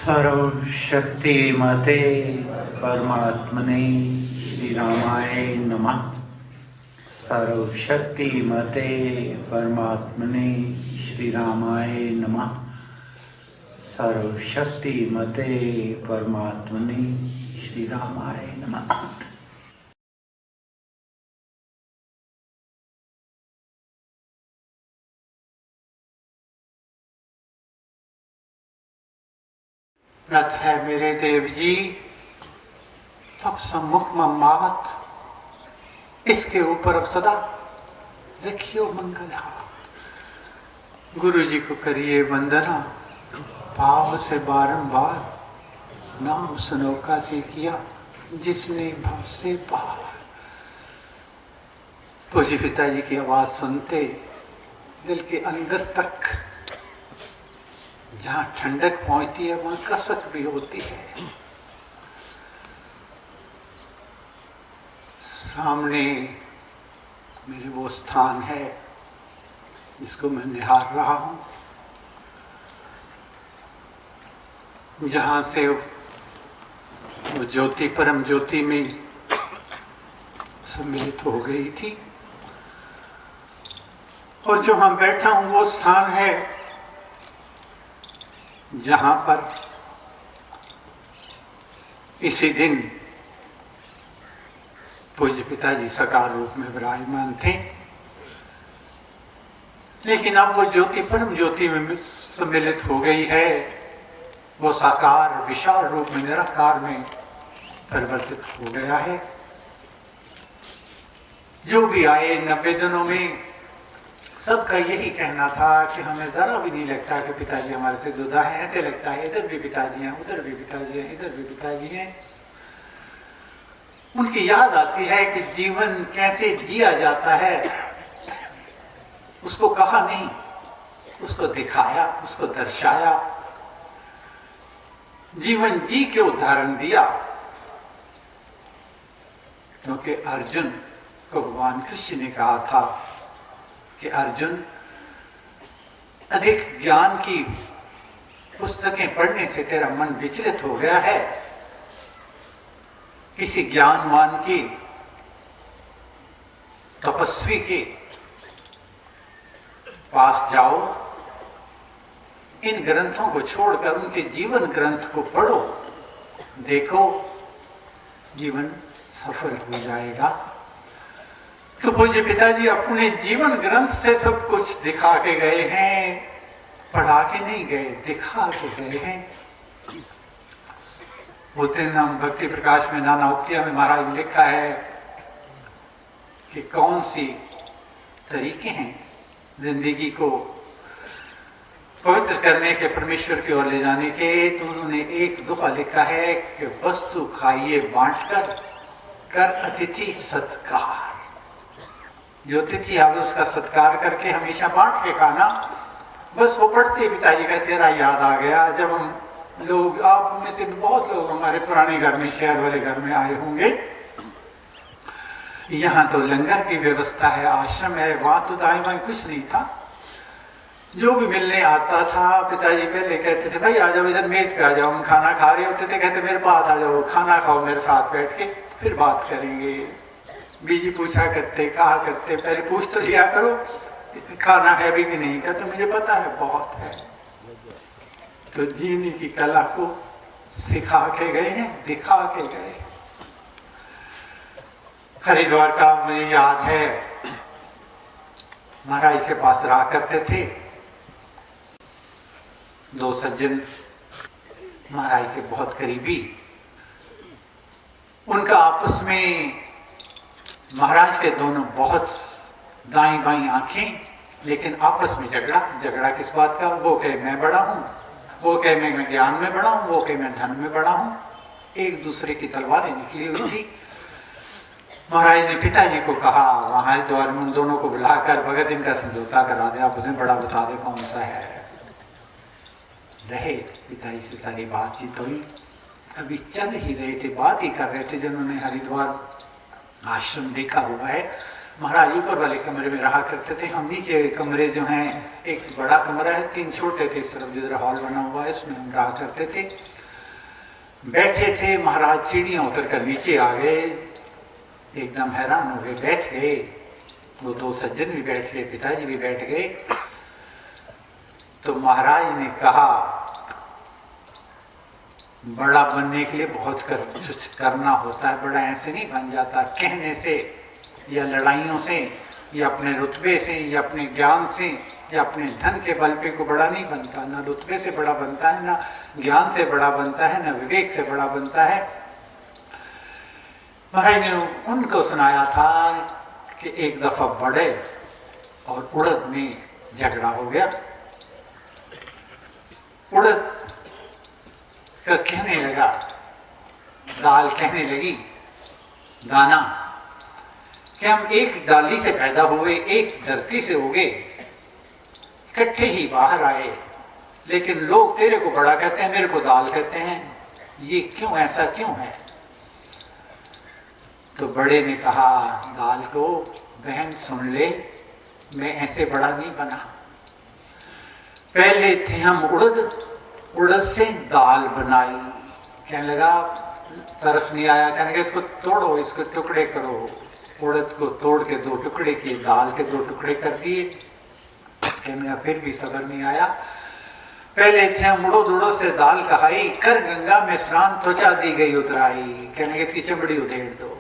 सर्वशक्तिमते परमात्मने श्रीरामाय नमः। सर्वशक्तिमते परमात्मने श्रीरामाय नमः। सर्वशक्तिमते परमात्मने श्रीरामाय नमः। नत है मेरे देव जी तब सम्मुख मम्मात, इसके ऊपर अब सदा रखियो मंगल हाथ। गुरु जी को करिए वंदना, भाव से बारंबार नाम सनोखा से किया जिसने भव से पार। पूज्य पिताजी की आवाज सुनते दिल के अंदर तक जहाँ ठंडक पहुंचती है वहां कसक भी होती है। सामने मेरे वो स्थान है जिसको मैं निहार रहा हूं, जहां से वो ज्योति परम ज्योति में सम्मिलित हो गई थी। और जो हम बैठा हूं वो स्थान है जहां पर इसी दिन पूज्य पिताजी साकार रूप में विराजमान थे, लेकिन अब वो ज्योति परम ज्योति में सम्मिलित हो गई है। वो साकार विशाल रूप में निराकार में परिवर्तित हो गया है। जो भी आए 90 दिनों में सबका यही कहना था कि हमें जरा भी नहीं लगता कि पिताजी हमारे से जुदा है। ऐसे लगता है इधर भी पिताजी हैं, उधर भी पिताजी हैं, इधर भी पिताजी हैं। उनकी याद आती है कि जीवन कैसे जिया जाता है, उसको कहा नहीं, उसको दिखाया, उसको दर्शाया, जीवन जी के उदाहरण दिया। क्योंकि अर्जुन को भगवान कृष्ण ने कहा था कि अर्जुन, अधिक ज्ञान की पुस्तकें पढ़ने से तेरा मन विचलित हो गया है। किसी ज्ञानवान की, तपस्वी के पास जाओ, इन ग्रंथों को छोड़कर उनके जीवन ग्रंथ को पढ़ो, देखो जीवन सफल हो जाएगा। तो पूज्य पिताजी अपने जीवन ग्रंथ से सब कुछ दिखा के गए हैं, पढ़ा के नहीं गए, दिखा के गए हैं। वो दिन हम भक्ति प्रकाश में नाना उक्तिया में महाराज लिखा है कि कौन सी तरीके हैं जिंदगी को पवित्र करने के, परमेश्वर की ओर ले जाने के। तो उन्होंने एक दुआ लिखा है कि वस्तु खाइए बांटकर, कर अतिथि सत्कार। जो अतिथि आवे उसका सत्कार करके हमेशा बांट के खाना। बस वो पढ़ते पिताजी का चेहरा याद आ गया। जब हम लोग, आप में से बहुत लोग हमारे पुराने घर में, शहर वाले घर में आए होंगे, यहाँ तो लंगर की व्यवस्था है, आश्रम है, वहां तो दाएं बाएं कुछ नहीं था। जो भी मिलने आता था पिताजी पहले कहते थे भाई आ जाओ इधर मेज पे आ जाओ। हम खाना खा रहे होते थे, कहते मेरे पास आ जाओ, खाना खाओ मेरे साथ बैठ के, फिर बात करेंगे। बीजी पूछा करते, कहा करते, पहले पूछ तो लिया करो खाना है भी कि नहीं। कहते मुझे पता है बहुत है। तो जीने की कला को सिखा के गए हैं, दिखा के गए। हरिद्वार का मुझे याद है, महाराज के पास रहा करते थे दो सज्जन, महाराज के बहुत करीबी। उनका आपस में, महाराज के दोनों बहुत दाई बाई आंखें, लेकिन आपस में झगड़ा। झगड़ा किस बात का? वो कहे मैं बड़ा हूं, वो कहे मैं ज्ञान में बड़ा हूं, वो कहे मैं धन में बड़ा हूं। एक दूसरे की तलवारें निकली हुई थी। महाराज ने पिताजी को कहा वहां हरिद्वार में उन दोनों को बुलाकर भगत इनका समझौता करा दे, आप उन्हें बड़ा बता दे कौन सा है। रहे पिताजी से सारी बातचीत हुई, अभी चल ही रहे थे, बात ही कर रहे थे। जिन्होंने हरिद्वार आश्रम देखा हुआ है, महाराज ऊपर वाले कमरे में रहा करते थे, हम नीचे कमरे जो हैं, एक बड़ा कमरा है, 3 छोटे थे, इस तरफ जिधर हॉल बना हुआ है, इसमें हम रहा करते थे। बैठे थे, महाराज सीढ़ियां उतर कर नीचे आ गए, एकदम हैरान हो गए, बैठ गए। वो दो सज्जन भी बैठ गए, पिताजी भी बैठ गए। तो महाराज ने कहा, बड़ा बनने के लिए बहुत कुछ करना होता है, बड़ा ऐसे नहीं बन जाता कहने से या लड़ाइयों से या अपने रुतबे से या अपने ज्ञान से या अपने धन के बल पे को बड़ा नहीं बनता। ना रुतबे से बड़ा बनता है, ना ज्ञान से बड़ा बनता है, ना विवेक से बड़ा बनता है। महाराज ने उनको सुनाया था कि एक दफा बड़े और उड़द में झगड़ा हो गया। उड़द का कहने लगा, दाल कहने लगी, दाना, कि हम एक डाली से पैदा हुए, एक धरती से उगे, इकट्ठे ही बाहर आए, लेकिन लोग तेरे को बड़ा कहते हैं, मेरे को दाल कहते हैं, ये क्यों, ऐसा क्यों है? तो बड़े ने कहा दाल को, बहन सुन ले, मैं ऐसे बड़ा नहीं बना। पहले थे हम उड़द, उड़द से दाल बनाई। कहने लगा, तरस नहीं आया, कहने लगा इसको तोड़ो, इसको टुकड़े करो। उड़द को तोड़ के दो टुकड़े किए, दाल के दो टुकड़े कर दिए। कहने लगा फिर भी सब्र नहीं आया। पहले थे हम उड़द से दाल कहाई, कर गंगा में स्नान त्वचा दी गई उतराई। कहने लगा इसकी चमड़ी उधेड़ दो।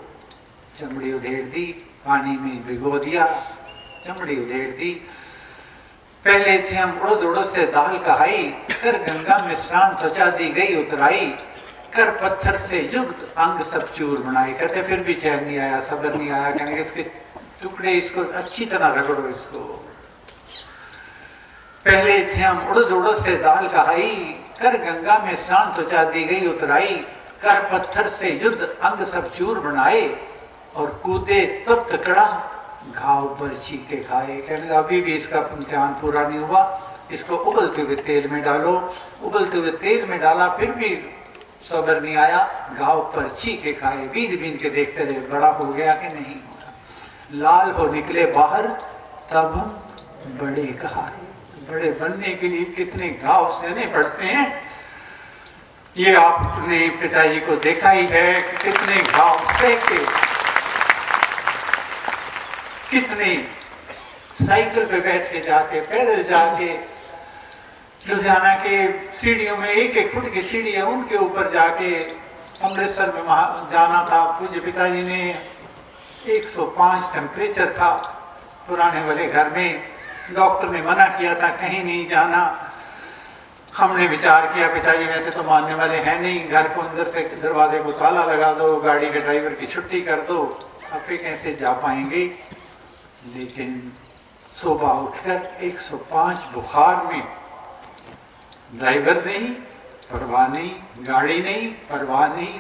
चमड़ी उधेड़ दी, पानी में भिगो दिया, चमड़ी उधेड़ दी। पहले थे हम उड़द से दाल कहाई, कर गंगा में स्नान त्वचा दी गई उतराई, कर पत्थर से युक्त अंग सब चूर बनाई। कहते फिर भी चैन नहीं आया, सब्र नहीं आया। कहने इसके टुकड़े, इसको अच्छी तरह रगड़ो इसको। पहले थे हम उड़द से दाल कहाई, कर गंगा में स्नान त्वचा दी गई उतराई, कर पत्थर से युद्ध अंग सब चूर बनाए, और कूदे तब तकड़ा घाव पर छीके खाए। कहने अभी भी इसका इम्तिहान पूरा नहीं हुआ, इसको उबलते हुए तेल में डालो। उबलते हुए तेल में डाला, फिर भी सब्र नहीं आया, घाव पर छीके खाए। बीन बीन के देखते रहे, बड़ा हो गया कि नहीं होगा। लाल हो निकले बाहर, तब हम बड़े कहाए। बड़े बनने के लिए कितने घाव सहने पड़ते हैं, ये आपने पिताजी को देखा ही है कि कितने घाव सह के, कितने साइकिल पे बैठ के जाके, पैदल जाके, लुधियाना के सीढ़ियों में, एक एक फुट की सीढ़ी है, उनके ऊपर जाके अमृतसर में जाना था। पूज्य पिताजी ने 105 टेम्परेचर था पुराने वाले घर में, डॉक्टर ने मना किया था कहीं नहीं जाना। हमने विचार किया, पिताजी वैसे तो मानने वाले हैं नहीं, घर को अंदर से दरवाजे को ताला लगा दो, गाड़ी के ड्राइवर की छुट्टी कर दो, अब कैसे जा पाएंगे। लेकिन सुबह उठकर 105 बुखार में, ड्राइवर नहीं, परवाह नहीं, गाड़ी नहीं, परवाह नहीं,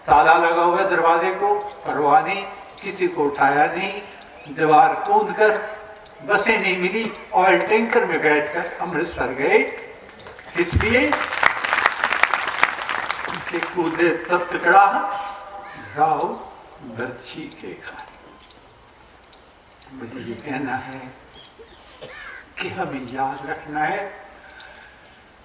ताला लगा हुआ दरवाजे को, परवाह नहीं, किसी को उठाया नहीं, दीवार कूद कर, बसें नहीं मिली, ऑयल टैंकर में बैठकर अमृतसर गए। इसलिए कि कूदे तब तकड़ा घाव बर्छी के खाए। मुझे ये कहना है कि हमें याद रखना है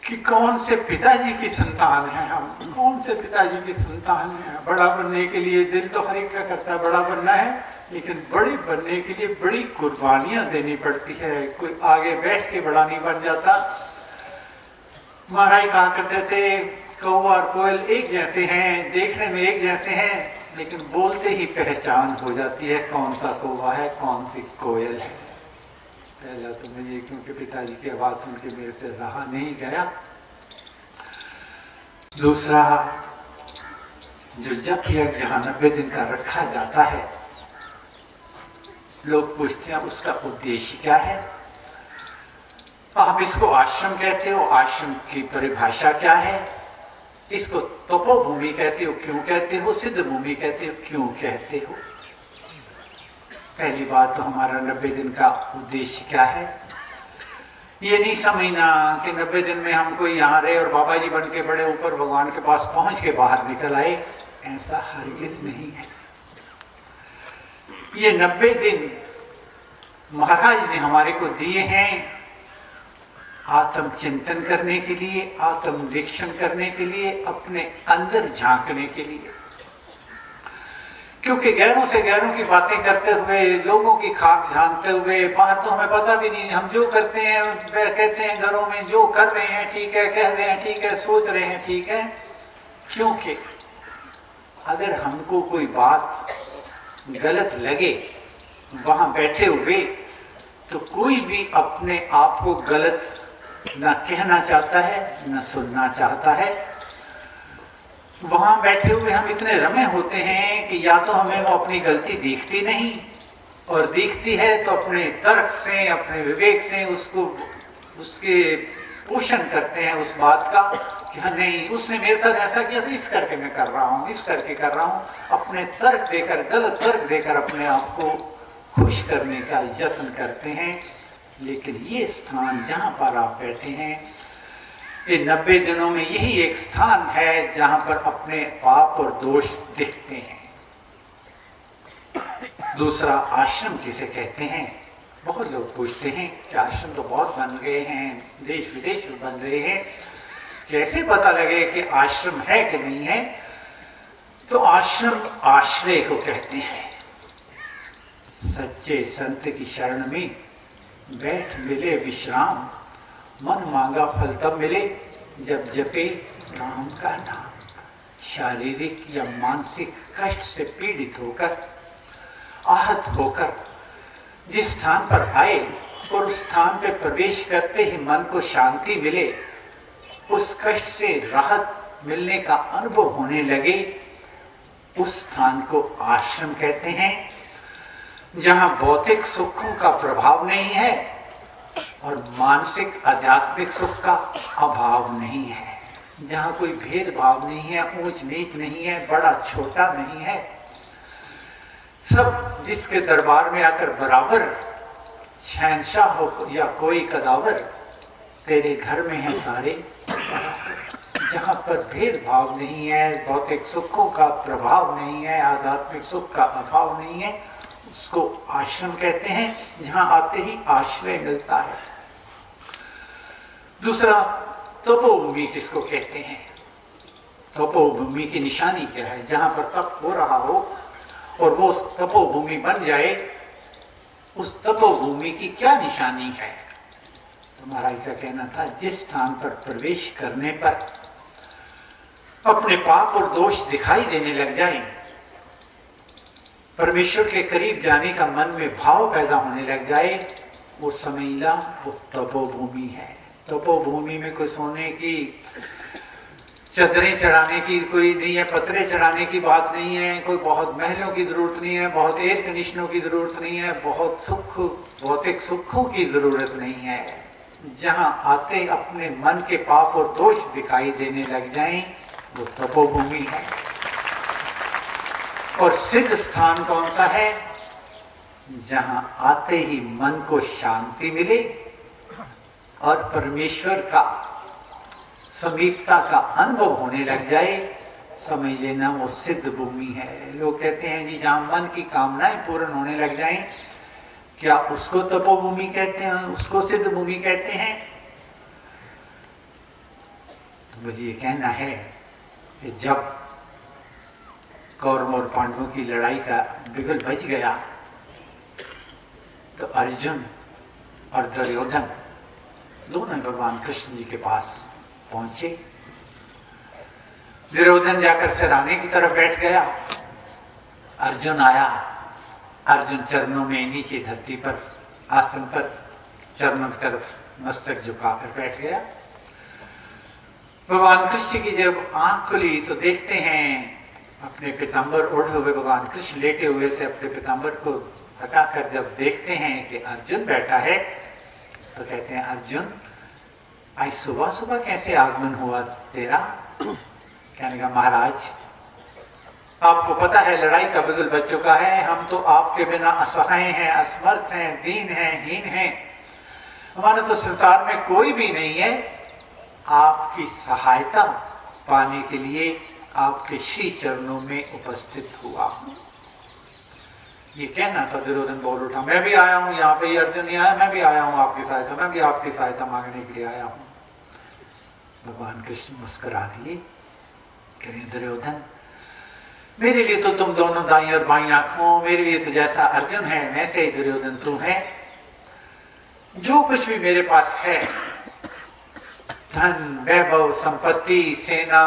कि कौन से पिताजी की संतान है हम, कौन से पिताजी की संतान है। बड़ा बनने के लिए दिल तो हर एक का करता है बड़ा बनना है, लेकिन बड़ी बनने के लिए बड़ी कुर्बानियां देनी पड़ती है। कोई आगे बैठ के बड़ा नहीं बन जाता। महाराज कहा करते थे, कौवा और कोयल एक जैसे हैं, देखने में एक जैसे हैं, लेकिन बोलते ही पहचान हो जाती है कौन सा कौवा है, कौन सी कोयल है। पहला तो मुझे, क्योंकि पिताजी की आवाज सुन के मेरे से रहा नहीं गया। दूसरा, जो जब यज्ञ यहाँ 90 दिन का रखा जाता है, लोग पूछते हैं उसका उद्देश्य क्या है। आप इसको आश्रम कहते हो, आश्रम की परिभाषा क्या है। इसको तपोभूमि कहते हो, क्यों कहते हो। सिद्ध भूमि कहते हो, क्यों कहते हो। पहली बात तो हमारा 90 दिन का उद्देश्य क्या है। ये नहीं समझना कि 90 दिन में हम कोई यहाँ रहे और बाबा जी बन के बड़े ऊपर भगवान के पास पहुंच के बाहर निकल आए, ऐसा हरगिज नहीं है। ये 90 दिन महाराज ने हमारे को दिए हैं आत्म चिंतन करने के लिए, आत्म निरीक्षण करने के लिए, अपने अंदर झांकने के लिए। क्योंकि गैरों से गैरों की बातें करते हुए, लोगों की खाक झांकते हुए, बाहर तो हमें पता भी नहीं, हम जो करते हैं कहते हैं घरों में जो कर रहे हैं ठीक है, कह रहे हैं ठीक है, सोच रहे हैं ठीक है। क्योंकि अगर हमको कोई बात गलत लगे वहां बैठे हुए, तो कोई भी अपने आप को गलत ना कहना चाहता है ना सुनना चाहता है। वहां बैठे हुए हम इतने रमे होते हैं कि या तो हमें वो अपनी गलती दिखती नहीं, और दिखती है तो अपने तर्क से, अपने विवेक से उसको, उसके पोषण करते हैं उस बात का कि हाँ नहीं, उसने मेरे साथ ऐसा किया तो इस करके मैं कर रहा हूँ, इस करके कर रहा हूँ। अपने तर्क देकर, गलत तर्क देकर अपने आप को खुश करने का यत्न करते हैं। लेकिन ये स्थान जहाँ पर आप बैठे हैं, ये 90 दिनों में यही एक स्थान है जहाँ पर अपने पाप और दोष दिखते हैं। दूसरा, आश्रम किसे कहते हैं? बहुत लोग पूछते हैं कि आश्रम तो बहुत बन गए हैं, देश विदेश में बन रहे हैं, कैसे पता लगे कि आश्रम है कि नहीं है? तो आश्रम आश्रय को कहते हैं। सच्चे संत की शरण में बैठ मिले विश्राम, मन मांगा फल तब मिले जब जपे राम का नाम। शारीरिक या मानसिक कष्ट से पीड़ित होकर, आहत होकर जिस स्थान पर आए और उस स्थान पर प्रवेश करते ही मन को शांति मिले, उस कष्ट से राहत मिलने का अनुभव होने लगे, उस स्थान को आश्रम कहते हैं। जहां भौतिक सुखों का प्रभाव नहीं है और मानसिक आध्यात्मिक सुख का अभाव नहीं है, जहां कोई भेदभाव नहीं है, ऊंच नीच नहीं है, बड़ा छोटा नहीं है, सब जिसके दरबार में आकर बराबर, शहंशाह हो या कोई कदावर, तेरे घर में है सारे। जहां पर भेदभाव नहीं है, भौतिक सुखों का प्रभाव नहीं है, आध्यात्मिक सुख का अभाव नहीं है, उसको आश्रम कहते हैं। जहां आते ही आश्रय मिलता है। दूसरा, तपोभूमि किसको कहते हैं? तपोभूमि की निशानी क्या है? जहां पर तप हो रहा हो और वो तपोभूमि बन जाए, उस तपोभूमि की क्या निशानी है? तो महाराज का कहना था, जिस स्थान पर प्रवेश करने पर अपने पाप और दोष दिखाई देने लग जाए, परमेश्वर के करीब जाने का मन में भाव पैदा होने लग जाए, वो समझना वो तपोभूमि है। तपोभूमि में कोई सोने की चादरें चढ़ाने की कोई नहीं है, पत्रे चढ़ाने की बात नहीं है, कोई बहुत महलों की जरूरत नहीं है, बहुत एयर कंडीशनों की जरूरत नहीं है, बहुत सुख, भौतिक सुखों की जरूरत नहीं है। जहां आते अपने मन के पाप और दोष दिखाई देने लग जाएं, वो तपोभूमि है। और सिद्ध स्थान कौन सा है? जहां आते ही मन को शांति मिले और परमेश्वर का समीपता का अनुभव होने लग जाए, समझ लेना वो सिद्ध भूमि है। लोग कहते हैं जी जहां मन की कामनाएं पूर्ण होने लग जाएं, क्या उसको तपोभूमि कहते हैं, उसको सिद्ध भूमि कहते हैं? तो मुझे ये कहना है कि जब कौरव और पांडवों की लड़ाई का बिगुल बज गया, तो अर्जुन और दुर्योधन दोनों भगवान कृष्ण जी के पास पहुंचे। दुर्योधन जाकर सिराने की तरफ बैठ गया, अर्जुन आया, अर्जुन चरणों में नीचे धरती पर आसन पर चरणों की तरफ मस्तक झुकाकर बैठ गया। भगवान कृष्ण की जब आंख खुली तो देखते हैं अपने पीतांबर ओढ़े हुए भगवान कृष्ण लेटे हुए थे, अपने पीतांबर को हटाकर जब देखते हैं कि अर्जुन बैठा है, तो कहते हैं अर्जुन आज सुबह सुबह कैसे आगमन हुआ तेरा? कहने का महाराज आपको पता है लड़ाई का बिगुल बज चुका है, हम तो आपके बिना असहाय हैं, असमर्थ हैं, दीन हैं, हीन हैं, हमारा तो संसार में कोई भी नहीं है। आपकी सहायता पाने के लिए आपके श्री चरणों में उपस्थित हुआ हूं। ये कहना था, दुर्योधन बोल उठा, मैं भी आया हूं यहाँ पे, अर्जुन नहीं आया, मैं भी आया हूं आपकी सहायता, मैं भी आपकी सहायता मांगने के लिए आया हूं। भगवान कृष्ण मुस्कुरा दिए, कह दुर्योधन मेरे लिए तो तुम दोनों दाई और बाई आंखों, मेरे लिए तो जैसा अर्जुन है वैसे ही दुर्योधन तू है। जो कुछ भी मेरे पास है, धन वैभव संपत्ति सेना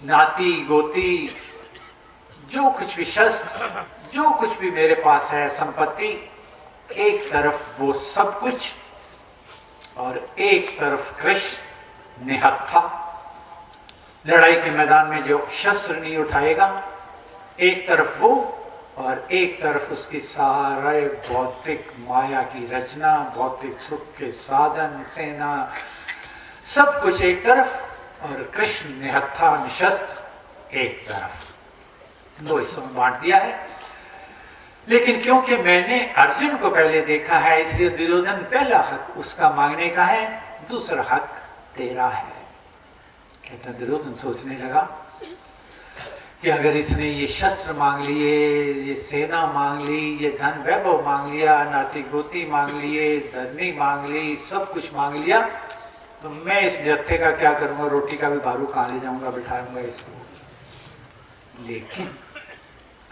नाती गोती, जो कुछ भी शस्त्र, जो कुछ भी मेरे पास है संपत्ति, एक तरफ वो सब कुछ और एक तरफ कृष्ण निहत्था, लड़ाई के मैदान में जो शस्त्र नहीं उठाएगा, एक तरफ वो और एक तरफ उसकी सारे भौतिक माया की रचना, भौतिक सुख के साधन, सेना, सब कुछ एक तरफ और कृष्ण निहत्था निशस्त्र एक तरफ। दो हिस्सों में बांट दिया है। लेकिन क्योंकि मैंने अर्जुन को पहले देखा है, इसलिए दुर्योधन पहला हक उसका मांगने का है, दूसरा हक तेरा है। कहता दुर्योधन सोचने लगा कि अगर इसने ये शस्त्र मांग लिए, ये सेना मांग ली, ये धन वैभव मांग लिया, नाती गोती मांग लिए, धरनी मांग ली, सब कुछ मांग लिया, तो मैं इस जत्थे का क्या करूंगा, रोटी का भी भारू कहाँ ले जाऊंगा, बिठाऊंगा इसको। लेकिन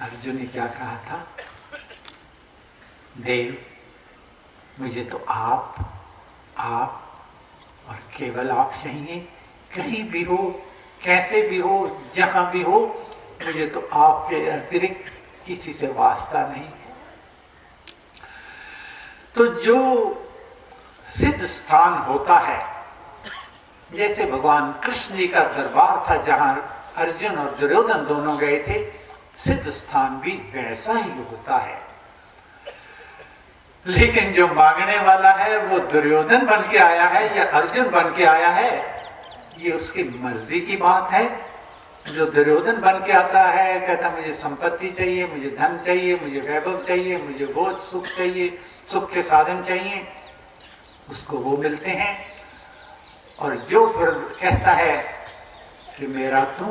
अर्जुन ने क्या कहा था, देव मुझे तो आप और केवल आप चाहिए, कहीं भी हो, कैसे भी हो, जहां भी हो, मुझे तो आपके अतिरिक्त किसी से वास्ता नहीं है। तो जो सिद्ध स्थान होता है, जैसे भगवान कृष्ण जी का दरबार था जहां अर्जुन और दुर्योधन दोनों गए थे, सिद्ध स्थान भी वैसा ही होता है। लेकिन जो मांगने वाला है वो दुर्योधन बन के आया है या अर्जुन बन के आया है, ये उसकी मर्जी की बात है। जो दुर्योधन बन के आता है, कहता मुझे संपत्ति चाहिए, मुझे धन चाहिए, मुझे वैभव चाहिए, मुझे वो सुख चाहिए, सुख के साधन चाहिए, उसको वो मिलते हैं। और जो कहता है कि मेरा तू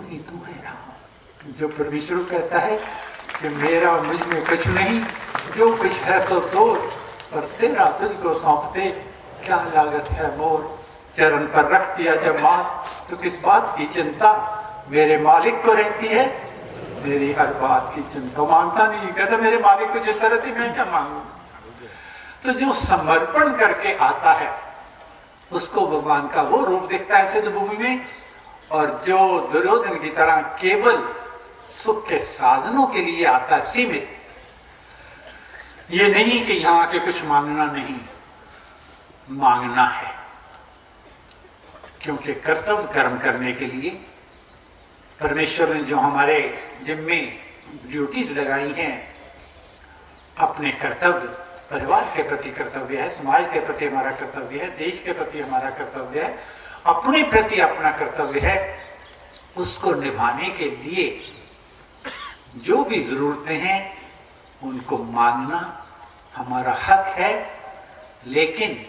ही तू है राम, जो परमेश्वर कहता है कि मेरा मुझ में कुछ नहीं, जो कुछ है तो तोड़, और तेरा तुझको सौंपते क्या लागत है मोर। चरण पर रख दिया जब मात, तो किस बात की चिंता, मेरे मालिक को रहती है, मेरी हर बात की चिंता। मांगता नहीं, कहता मेरे मालिक को चिंता रहती, मैं क्या मांगू। तो जो समर्पण करके आता है उसको भगवान का वो रूप दिखता है सिद्ध भूमि में। और जो दुर्योधन की तरह केवल सुख के साधनों के लिए आता है, सीमित, ये नहीं कि यहां आके कुछ मांगना नहीं, मांगना है। क्योंकि कर्तव्य कर्म करने के लिए परमेश्वर ने जो हमारे जिम्मे ड्यूटीज लगाई हैं, अपने कर्तव्य, परिवार के प्रति कर्तव्य है, समाज के प्रति हमारा कर्तव्य है, देश के प्रति हमारा कर्तव्य है, अपने प्रति अपना कर्तव्य है, उसको निभाने के लिए जो भी जरूरतें हैं उनको मांगना हमारा हक है। लेकिन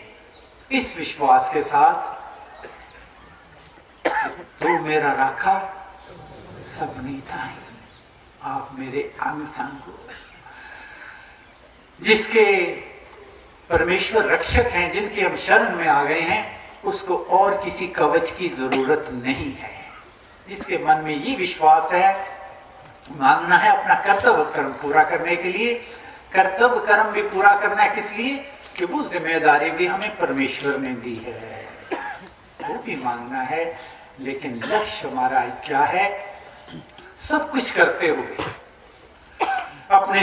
इस विश्वास के साथ, तू मेरा राखा सबनी थाई, आप मेरे अंग संग हो। जिसके परमेश्वर रक्षक हैं, जिनके हम शरण में आ गए हैं, उसको और किसी कवच की जरूरत नहीं है। जिसके मन में ये विश्वास है, मांगना है अपना कर्तव्य कर्म पूरा करने के लिए। कर्तव्य कर्म भी पूरा करना है किस लिए, कि वो जिम्मेदारी भी हमें परमेश्वर ने दी है, वो भी मांगना है। लेकिन लक्ष्य हमारा क्या है, सब कुछ करते हुए अपने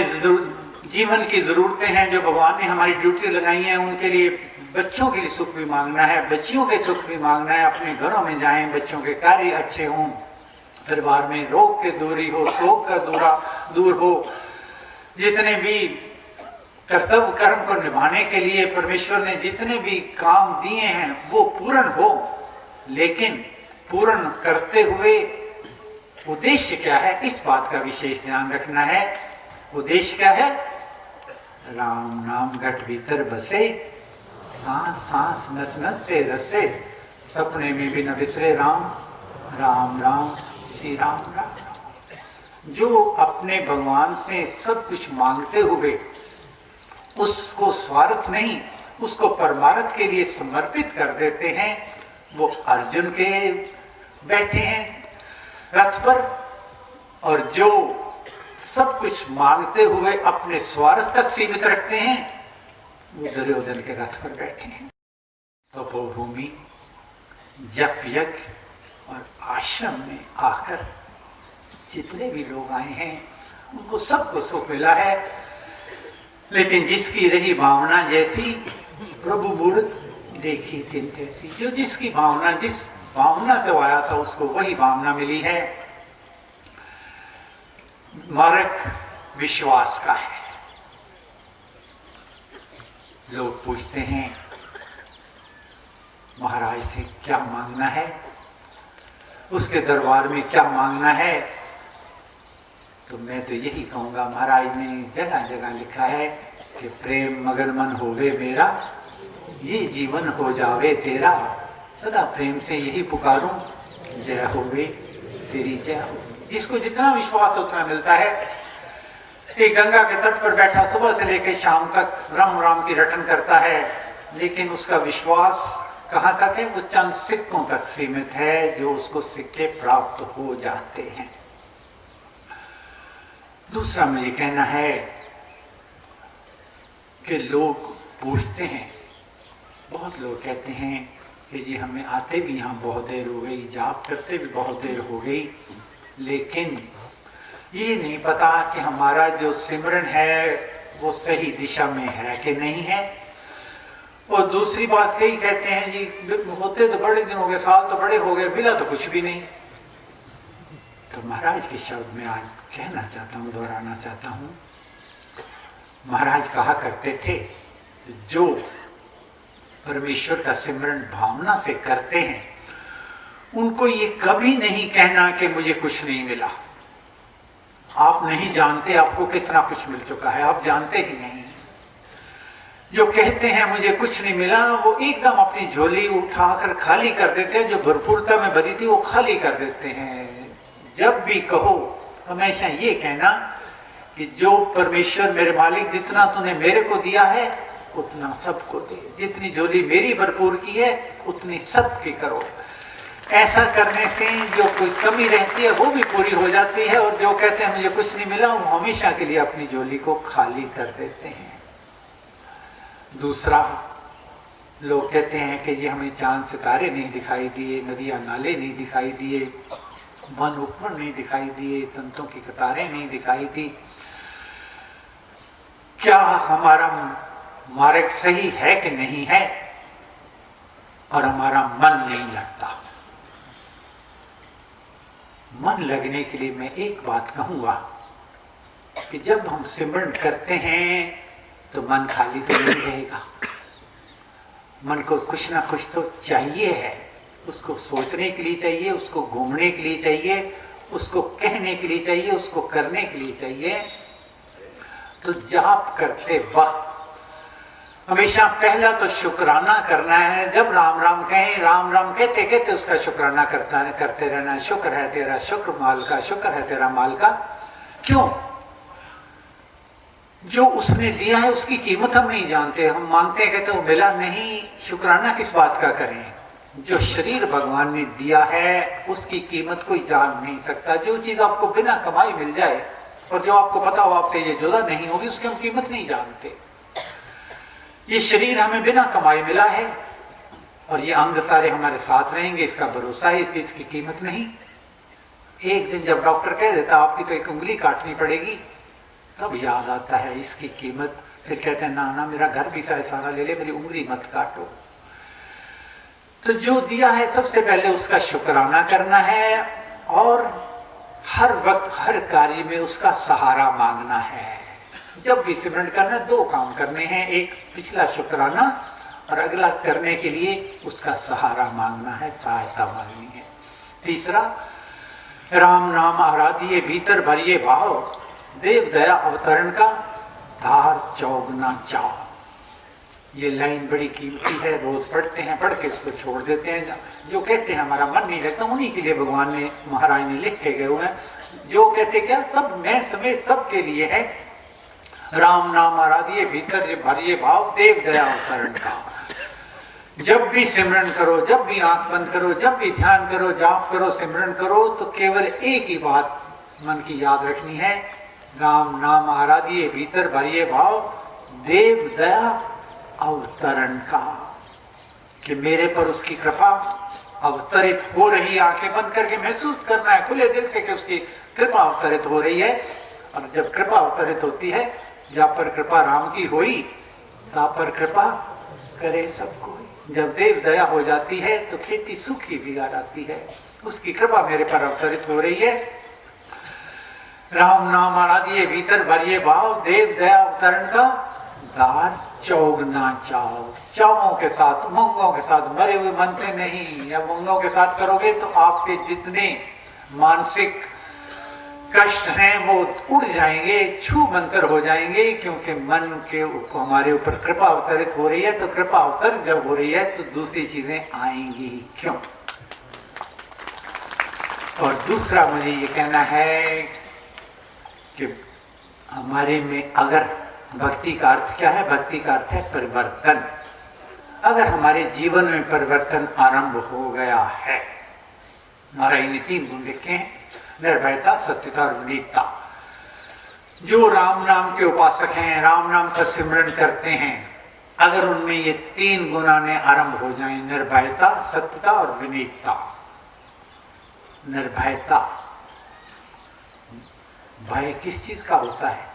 जीवन की जरूरतें हैं जो भगवान ने हमारी ड्यूटी लगाई हैं, उनके लिए, बच्चों के लिए सुख भी मांगना है, बच्चियों के सुख भी मांगना है, अपने घरों में जाएं, बच्चों के कार्य अच्छे हों, परिवार में रोग के दूरी हो, शोक का दूर हो। जितने भी कर्तव्य कर्म को निभाने के लिए परमेश्वर ने जितने भी काम दिए हैं वो पूर्ण हो। लेकिन पूर्ण करते हुए उद्देश्य क्या है, इस बात का विशेष ध्यान रखना है। उद्देश्य क्या है, राम नाम घट भीतर बसे, सांस सांस नस नस से रसे, सपने में भी न बिसरे राम, राम राम श्री राम राम। जो अपने भगवान से सब कुछ मांगते हुए उसको स्वार्थ नहीं, उसको परमार्थ के लिए समर्पित कर देते हैं, वो अर्जुन के बैठे हैं रथ पर। और जो सब कुछ मांगते हुए अपने स्वार्थ तक सीमित रखते हैं, वो दुर्योधन के रथ पर बैठे हैं। तो वो भूमि जप यज्ञ और आश्रम में आकर जितने भी लोग आए हैं उनको सबको सुख मिला है। लेकिन जिसकी रही भावना जैसी प्रभु मूर्त देखी दिन तैसी। जो जिसकी भावना, जिस भावना से आया था उसको वही भावना मिली है। मार्ग विश्वास का है। लोग पूछते हैं महाराज से क्या मांगना है, उसके दरबार में क्या मांगना है, तो मैं तो यही कहूंगा, महाराज ने जगह जगह लिखा है कि प्रेम मगन मन होवे मेरा, ये जीवन हो जावे तेरा, सदा प्रेम से यही पुकारूं, जय होवे तेरी जय हो। जिसको जितना विश्वास उतना मिलता है। एक गंगा के तट पर बैठा सुबह से लेकर शाम तक राम राम की रटन करता है, लेकिन उसका विश्वास कहाँ तक है? वो चंद सिक्कों तक सीमित है जो उसको सिक्के प्राप्त हो जाते हैं। दूसरा मुझे कहना है कि लोग पूछते हैं, बहुत लोग कहते हैं कि जी हमें आते भी यहाँ बहुत देर हो गई, जाप करते भी बहुत देर हो गई, लेकिन ये नहीं पता कि हमारा जो सिमरन है वो सही दिशा में है कि नहीं है। और दूसरी बात कई कहते हैं जी होते तो बड़े दिन हो गए, साल तो बड़े हो गए, मिला तो कुछ भी नहीं। तो महाराज के शब्द में आज कहना चाहता हूँ, दोहराना चाहता हूँ। महाराज कहा करते थे जो परमेश्वर का सिमरन भावना से करते हैं उनको ये कभी नहीं कहना कि मुझे कुछ नहीं मिला। आप नहीं जानते आपको कितना कुछ मिल चुका है, आप जानते ही नहीं। जो कहते हैं मुझे कुछ नहीं मिला, वो एकदम अपनी झोली उठाकर खाली कर देते हैं। जो भरपूरता में भरी थी वो खाली कर देते हैं। जब भी कहो हमेशा ये कहना कि जो परमेश्वर मेरे मालिक जितना तूने मेरे को दिया है उतना सबको दे, जितनी झोली मेरी भरपूर की है उतनी सबकी करो। ऐसा करने से जो कोई कमी रहती है वो भी पूरी हो जाती है, और जो कहते हैं मुझे कुछ नहीं मिला वो हमेशा के लिए अपनी झोली को खाली कर देते हैं। दूसरा, लोग कहते हैं कि ये हमें चांद सितारे नहीं दिखाई दिए, नदियां नाले नहीं दिखाई दिए, वन उपवन नहीं दिखाई दिए, संतों की कतारें नहीं दिखाई दी। क्या हमारा मार्ग सही है कि नहीं है? और हमारा मन नहीं लगता। मन लगने के लिए मैं एक बात कहूंगा कि जब हम सिमरन करते हैं तो मन खाली तो नहीं रहेगा। मन को कुछ ना कुछ तो चाहिए है, उसको सोचने के लिए चाहिए, उसको घूमने के लिए चाहिए, उसको कहने के लिए चाहिए, उसको करने के लिए चाहिए। तो जाप करते वक्त हमेशा पहला तो शुक्राना करना है। जब राम राम कहें, राम राम कहते कहते उसका शुक्राना करते रहना। शुक्र है तेरा शुक्र माल का, शुक्र है तेरा माल का। क्यों? जो उसने दिया है उसकी कीमत हम नहीं जानते। हम मांगते हैं कहते वो मिला नहीं, शुक्राना किस बात का करें? जो शरीर भगवान ने दिया है उसकी कीमत कोई जान नहीं सकता। जो चीज आपको बिना कमाई मिल जाए और जो आपको पता हो आपसे ये जुदा नहीं होगी, उसकी हम कीमत नहीं जानते। ये शरीर हमें बिना कमाई मिला है और ये अंग सारे हमारे साथ रहेंगे, इसका भरोसा है, इसकी कीमत नहीं। एक दिन जब डॉक्टर कह देता आपकी तो एक उंगली काटनी पड़ेगी, तब याद आता है इसकी कीमत। फिर कहते हैं ना मेरा घर भी सारा ले ले, मेरी उंगली मत काटो। तो जो दिया है सबसे पहले उसका शुक्राना करना है, और हर वक्त हर कार्य में उसका सहारा मांगना है। जब भी सिमरन करना है, दो काम करने हैं, एक पिछला शुक्राना और अगला करने के लिए उसका सहारा मांगना है, सहायता मांगनी है। तीसरा, राम नाम आराधिए भीतर भरिए भाव, देव दया अवतरण का धार चौगना चाव। ये लाइन बड़ी कीमती है, रोज पढ़ते हैं, पढ़ के इसको छोड़ देते हैं। जो कहते हैं हमारा मन नहीं लगता, उन्हीं के लिए भगवान ने, महाराज ने लिख के गए हुए हैं, जो कहते क्या सब मैं समेत सबके लिए है। राम नाम आराधिए भीतर भरिए भाव देव दया अवतरण का। जब भी सिमरन करो, जब भी आंख बंद करो, जब भी ध्यान करो, जाप करो, सिमरन करो, तो केवल एक ही बात मन की याद रखनी है, राम नाम आराधिए भीतर भरिए भाव देव दया अवतरण का, कि मेरे पर उसकी कृपा अवतरित हो रही है। आंखें बंद करके महसूस करना है खुले दिल से कि उसकी कृपा अवतरित हो रही है। और जब कृपा अवतरित होती है, जहाँ पर कृपा राम की हुई ता पर कृपा करे सबको। जब देव दया हो जाती है तो खेती सुखी बिगाड़ आती है। उसकी कृपा मेरे पर अवतरित हो रही है। राम नाम आराधिए भीतर भरिए भाव देव दया अवतरण का दार चौगना चाव। चावों के साथ, उमंगों के साथ, मरे हुए मन से नहीं, या उमंगों के साथ करोगे तो आपके जितने मानसिक कष्ट हैं वो उड़ जाएंगे, छू मंतर हो जाएंगे, क्योंकि मन के हमारे ऊपर कृपा अवतरित हो रही है। तो कृपा अवतरित जब हो रही है तो दूसरी चीजें आएंगी क्यों। और दूसरा मुझे ये कहना है कि हमारे में अगर भक्ति का अर्थ क्या है, भक्ति का अर्थ है परिवर्तन। अगर हमारे जीवन में परिवर्तन आरंभ हो गया है, महाराज ने 3 गुण लिखे हैं, निर्भयता, सत्यता और विनीतता। जो राम नाम के उपासक हैं, राम नाम का सिमरन करते हैं, अगर उनमें ये 3 गुण आने आरंभ हो जाएं, निर्भयता, सत्यता और विनीतता। निर्भयता, भय किस चीज का होता है?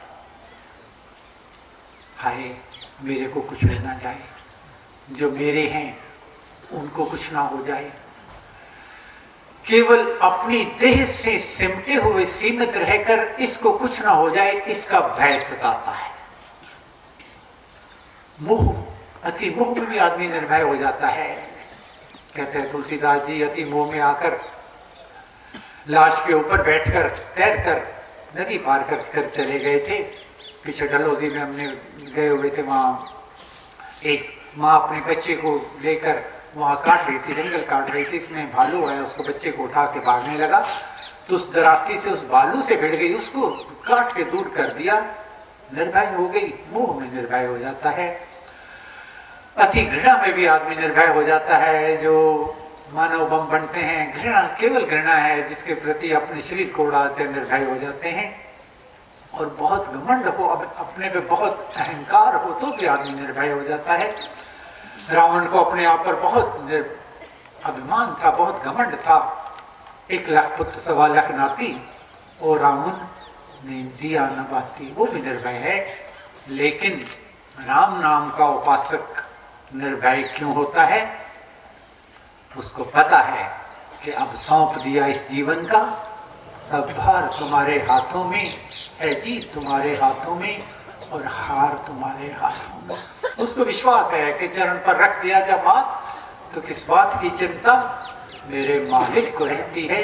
हाय मेरे को कुछ हो ना जाए, जो मेरे हैं उनको कुछ ना हो जाए। केवल अपनी देह से सिमटे हुए सीमित रहकर इसको कुछ ना हो जाए, इसका भय सताता है। मोह, अति मोह में भी आदमी निर्भय हो जाता है। कहते हैं तुलसीदास जी अति मोह में आकर लाश के ऊपर बैठकर तैरकर नदी पार कर चले गए थे। पीछे डलहौजी में हमने गए हुए थे, वहां एक माँ अपने बच्चे को लेकर वहां काट रही थी, जंगल काट रही थी। इसमें भालू आया, उसको बच्चे को उठा के भागने लगा तो उस दराती से उस भालू से भिड़ गई, उसको काट के दूर कर दिया, निर्भय हो गई। मोह में निर्भय हो जाता है। अति घृणा में भी आदमी निर्भय हो जाता है। जो मानव बम बनते हैं, घृणा, केवल घृणा है जिसके प्रति अपने शरीर को उड़ाते निर्भय हो जाते हैं। और बहुत घमंड हो, अपने पे बहुत अहंकार हो तो भी आदमी निर्भय हो जाता है। रावण को अपने आप पर बहुत अभिमान था, बहुत घमंड था। 1 लाख पुत्र 1.25 लाख नाती, और रावण ने दिया न बाती, वो भी निर्भय है। लेकिन राम नाम का उपासक निर्भय क्यों होता है? उसको पता है कि अब सौंप दिया इस जीवन का, सब भार तुम्हारे हाथों में है, जीत तुम्हारे हाथों में और हार तुम्हारे हाथों में। उसको विश्वास है कि चरण पर रख दिया जब हाथ तो किस बात की चिंता, मेरे मालिक को रहती है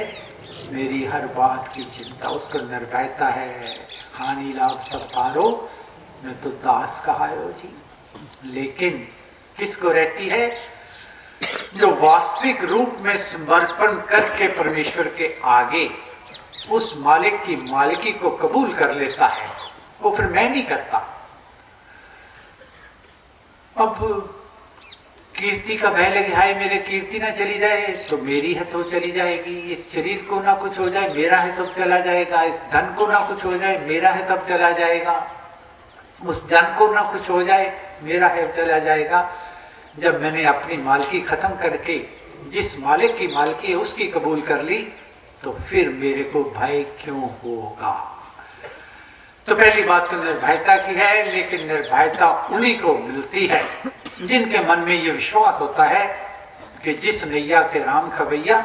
मेरी हर बात की चिंता। उसको निर्भयता है। हानि लाभ सब पारो मैं तो दास कहायो जी। लेकिन किसको रहती है? जो वास्तविक रूप में समर्पण करके परमेश्वर के आगे उस मालिक की मालिकी को कबूल कर लेता है, वो फिर मैं नहीं करता। अब कीर्ति का भय लगे, हाय मेरे कीर्ति ना चली जाए तो मेरी है तो चली जाएगी, इस शरीर को ना कुछ हो जाए मेरा है तब चला जाएगा, इस धन को ना कुछ हो जाए मेरा है तब चला जाएगा, उस धन को ना कुछ हो जाए मेरा है चला जाएगा। जब मैंने अपनी मालकी खत्म करके जिस मालिक की मालकी है उसकी कबूल कर ली तो फिर मेरे को भय क्यों होगा? तो पहली बात तो निर्भयता की है। लेकिन निर्भयता उन्हीं को मिलती है जिनके मन में ये विश्वास होता है कि जिस नैया के राम खवैया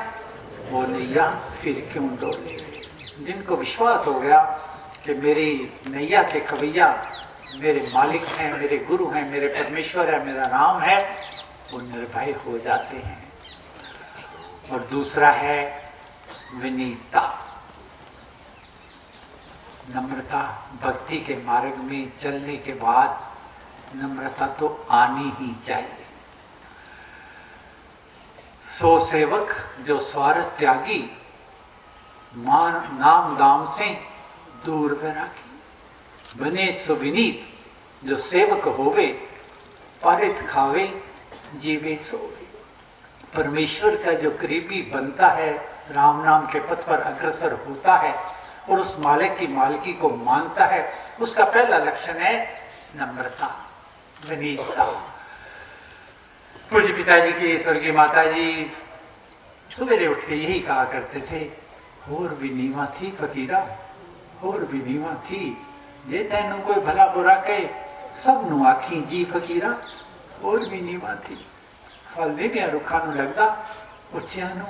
वो नैया फिर क्यों डोले। जिनको विश्वास हो गया कि मेरी नैया के खवैया मेरे मालिक हैं, मेरे गुरु हैं, मेरे परमेश्वर है, मेरा राम है, वो निर्भय हो जाते हैं। और दूसरा है विनीतता, नम्रता। भक्ति के मार्ग में चलने के बाद नम्रता तो आनी ही चाहिए। सो सेवक जो स्वार्थ त्यागी मान नाम दाम से दूर वैरागी। बने सुविनीत जो सेवक होवे, पारित खावे जीवे सोवे। परमेश्वर का जो करीबी बनता है, राम नाम के पथ पर अग्रसर होता है और उस मालिक की मालकी को मानता है, उसका पहला लक्षण है नम्रता, विनीतता। पूज्य पिताजी की स्वर्गीय माता जी सवेरे उठ के यही कहा करते थे, और भी नीवा थी फकीरा, और भी नीवा थी जे तैनू कोई भला बुरा कहे सब नु आखी जी फकीरा, और भी नीवा थी। फल नहीं दिया रुखा नु लगता, उच्चिया नु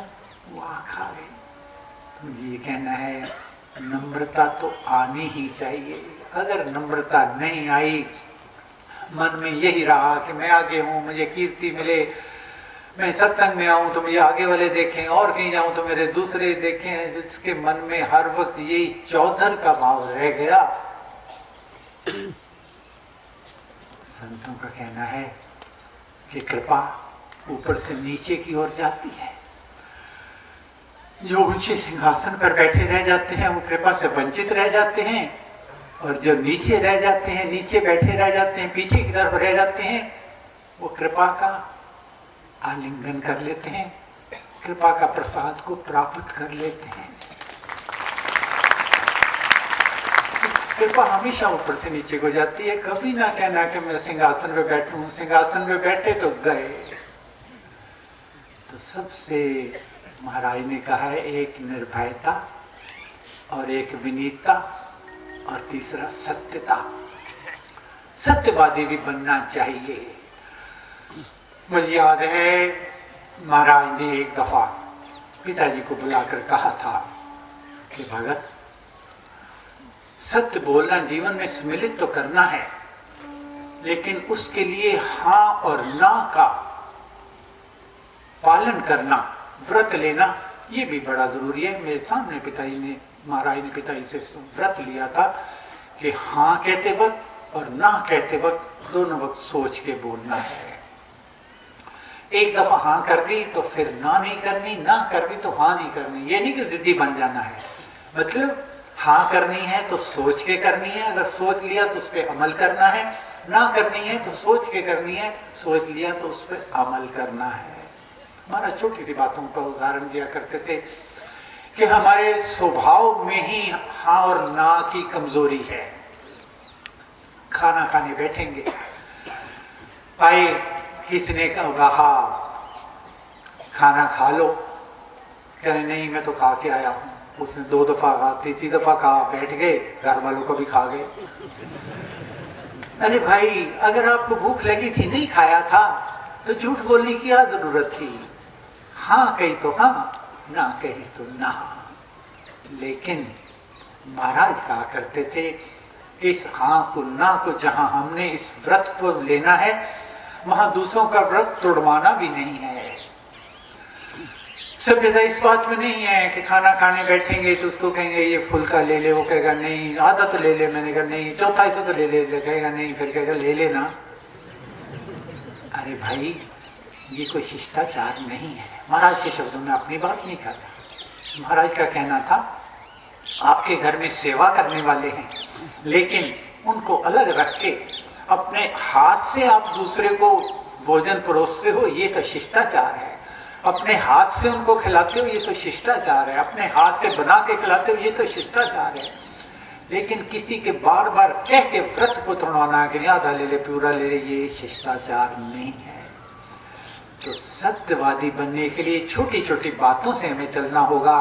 वहां खावे। तो ये कहना है नम्रता तो आनी ही चाहिए। अगर नम्रता नहीं आई, मन में यही रहा कि मैं आगे हूं, मुझे कीर्ति मिले, मैं सत्संग में आऊं तो मुझे आगे वाले देखें, और कहीं जाऊं तो मेरे दूसरे देखें, जिसके मन में हर वक्त यही चौधर का भाव रह गया। संतों का कहना है कि कृपा ऊपर से नीचे की ओर जाती है। जो ऊंचे सिंहासन पर बैठे रह जाते हैं वो कृपा से वंचित रह जाते हैं, और जो नीचे रह जाते हैं, नीचे बैठे रह जाते हैं, पीछे की तरफ रह जाते हैं, वो कृपा का आलिंगन कर लेते हैं, कृपा का प्रसाद को प्राप्त कर लेते हैं। कृपा हमेशा ऊपर से नीचे को जाती है। कभी ना कहना कि मैं सिंहासन पे बैठूं, सिंहासन पे बैठे तो गए। तो सबसे महाराज ने कहा है एक निर्भयता, और एक विनीतता, और तीसरा सत्यता। सत्यवादी भी बनना चाहिए। मुझे याद है महाराज ने एक दफा पिताजी को बुलाकर कहा था कि भगत, सत्य बोलना जीवन में सम्मिलित तो करना है, लेकिन उसके लिए हाँ और ना का पालन करना, व्रत लेना, ये भी बड़ा जरूरी है। मेरे सामने पिताजी ने, महाराज ने पिताजी से व्रत लिया था कि हाँ कहते वक्त और ना कहते वक्त दोनों वक्त सोच के बोलना है। एक दफा हाँ कर दी तो फिर ना नहीं करनी, ना कर दी तो हाँ नहीं करनी। ये नहीं कि जिद्दी बन जाना है, मतलब हाँ करनी है तो सोच के करनी है, अगर सोच लिया तो उस पर अमल करना है, ना करनी है तो सोच के करनी है, सोच लिया तो उस पर अमल करना है। हमारा छोटी सी बातों का उदाहरण दिया करते थे कि हमारे स्वभाव में ही हाँ और ना की कमजोरी है। खाना खाने बैठेंगे, आए किसने कहा खाना खा लो, कह रहे नहीं मैं तो खा के आया हूँ। उसने 2 दफा कहा, तीसरी दफा कहा, बैठ गए, घर वालों को भी खा गए। अरे भाई, अगर आपको भूख लगी थी, नहीं खाया था, तो झूठ बोलने की क्या जरूरत थी? हाँ कही तो हाँ, ना कही तो ना। लेकिन महाराज कहा करते थे कि इस हाँ को ना को जहां हमने इस व्रत को लेना है, वहां दूसरों का व्रत तोड़वाना भी नहीं है। सभ्यता इस बात में नहीं है कि खाना खाने बैठेंगे तो उसको कहेंगे ये फुल्का ले ले, वो कहेगा नहीं, आधा तो ले ले, मैंने कहा नहीं, चौथा हिस्सा तो ले ले, कहेगा नहीं, फिर कहेगा ले लेना। अरे भाई, ये कोई शिष्टाचार नहीं है। महाराज के शब्दों में अपनी बात नहीं कर रहा। महाराज का कहना था आपके घर में सेवा करने वाले हैं, लेकिन उनको अलग रख के अपने हाथ से आप दूसरे को भोजन परोसते हो, ये तो शिष्टाचार है। अपने हाथ से उनको खिलाते हो, ये तो शिष्टाचार है। अपने हाथ से बना के खिलाते हो, ये तो शिष्टाचार है। लेकिन किसी के बार बार कह के व्रत को तोड़वाना कि आधा ले ले, पूरा ले ले, ये शिष्टाचार नहीं है। तो सत्यवादी बनने के लिए छोटी छोटी बातों से हमें चलना होगा।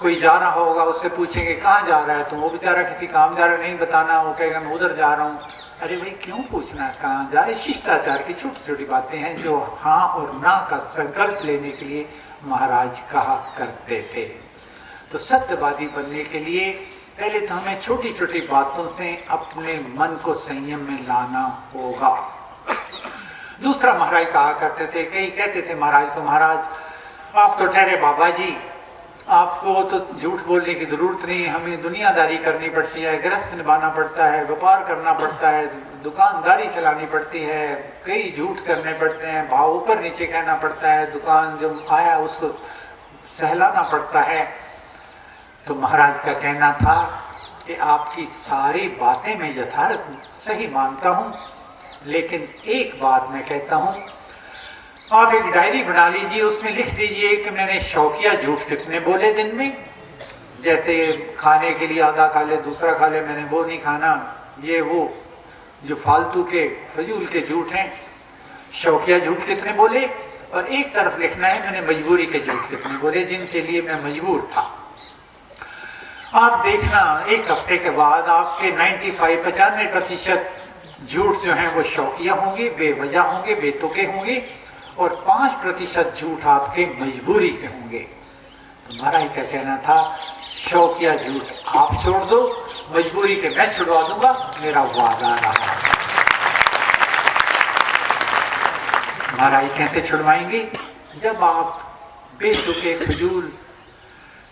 कोई जा रहा होगा, उससे पूछेंगे कहाँ जा रहा है, तो वो बेचारा किसी काम जा रहा है, नहीं बताना, वो कहेगा मैं उधर जा रहा हूँ। अरे भाई, क्यों पूछना कहाँ जाए? शिष्टाचार की छोटी छोटी बातें हैं जो हाँ और ना का संकल्प लेने के लिए महाराज कहा करते थे। तो सत्यवादी बनने के लिए पहले तो हमें छोटी छोटी बातों से अपने मन को संयम में लाना होगा। दूसरा महाराज कहा करते थे, कई कहते थे महाराज को, महाराज आप तो ठहरे बाबा जी, आपको तो झूठ बोलने की जरूरत नहीं, हमें दुनियादारी करनी पड़ती है, गृहस्थ निभाना पड़ता है, व्यापार करना पड़ता है, दुकानदारी चलानी पड़ती है, कई झूठ करने पड़ते हैं, भाव ऊपर नीचे कहना पड़ता है, दुकान जो आया उसको सहलाना पड़ता है। तो महाराज का कहना था कि आपकी सारी बातें मैं यथार्थ सही मानता हूँ, लेकिन एक बात मैं कहता हूँ, आप एक डायरी बना लीजिए, उसमें लिख दीजिए कि मैंने शौकिया झूठ कितने बोले दिन में। जैसे खाने के लिए आधा खा ले, दूसरा खा ले, मैंने वो नहीं खाना, ये वो जो फालतू के फजूल के झूठ हैं, शौकिया झूठ कितने बोले। और एक तरफ लिखना है मैंने मजबूरी के झूठ कितने बोले, जिनके लिए मैं मजबूर था। आप देखना एक हफ्ते के बाद आपके 95-95% झूठ जो हैं वो शौकिया होंगे, बेवजह होंगे, बेतुके होंगे, और 5% झूठ आपके मजबूरी के होंगे। तो महाराज का कहना था शौकिया झूठ आप छोड़ दो, मजबूरी के मैं छुड़वा दूंगा, मेरा वादा रहा। महाराज कैसे छुड़वाएंगे? जब आप बेतुके फजूल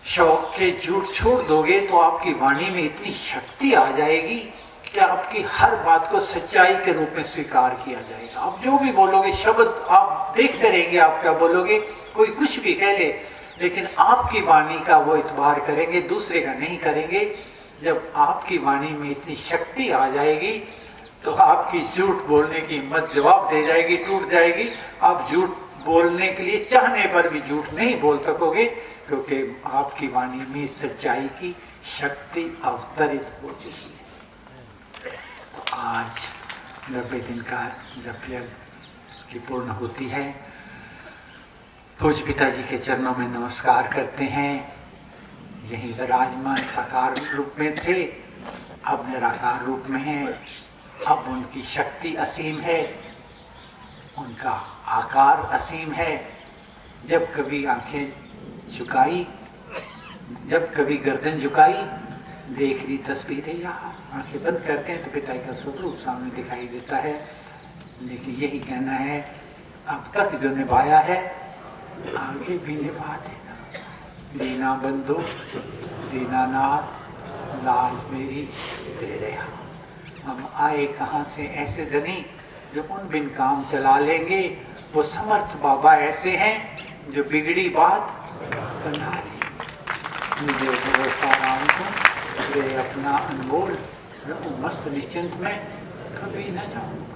शौक के झूठ छोड़ दोगे तो आपकी वाणी में इतनी शक्ति आ जाएगी कि आपकी हर बात को सच्चाई के रूप में स्वीकार किया जाएगा। आप जो भी बोलोगे शब्द आप देखते रहेंगे, आप क्या बोलोगे, कोई कुछ भी कह ले, लेकिन आपकी वाणी का वो इतबार करेंगे, दूसरे का नहीं करेंगे। जब आपकी वाणी में इतनी शक्ति आ जाएगी तो आपकी झूठ बोलने की हिम्मत जवाब दे जाएगी, टूट जाएगी। आप झूठ बोलने के लिए चाहने पर भी झूठ नहीं बोल सकोगे, क्योंकि आपकी वाणी में सच्चाई की शक्ति अवतरित हो चुकी है। तो आज 90 दिन का जब यज्ञ पूर्ण होती है, पूज्य पिताजी के चरणों में नमस्कार करते हैं। यही विराजमान साकार रूप में थे, अब निराकार रूप में हैं। अब उनकी शक्ति असीम है, उनका आकार असीम है। जब कभी आंखें झुकाई, जब कभी गर्दन झुकाई, देख ली तस्वीरें यहाँ, आंखें बंद करते हैं तो पिताजी का स्वरूप सामने दिखाई देता है। लेकिन यही कहना है, अब तक जो निभाया है आगे भी निभा देना। दीना बंधु दीनानाथ लाज मेरी तेरे हाथ। हम आए कहाँ से ऐसे धनी जो उन बिन काम चला लेंगे। वो समर्थ बाबा ऐसे हैं जो बिगड़ी बात बना ली। मुझे भरोसा राम को, वे अपना अनमोल रहूं मस्त निश्चिंत में, कभी न जाऊं।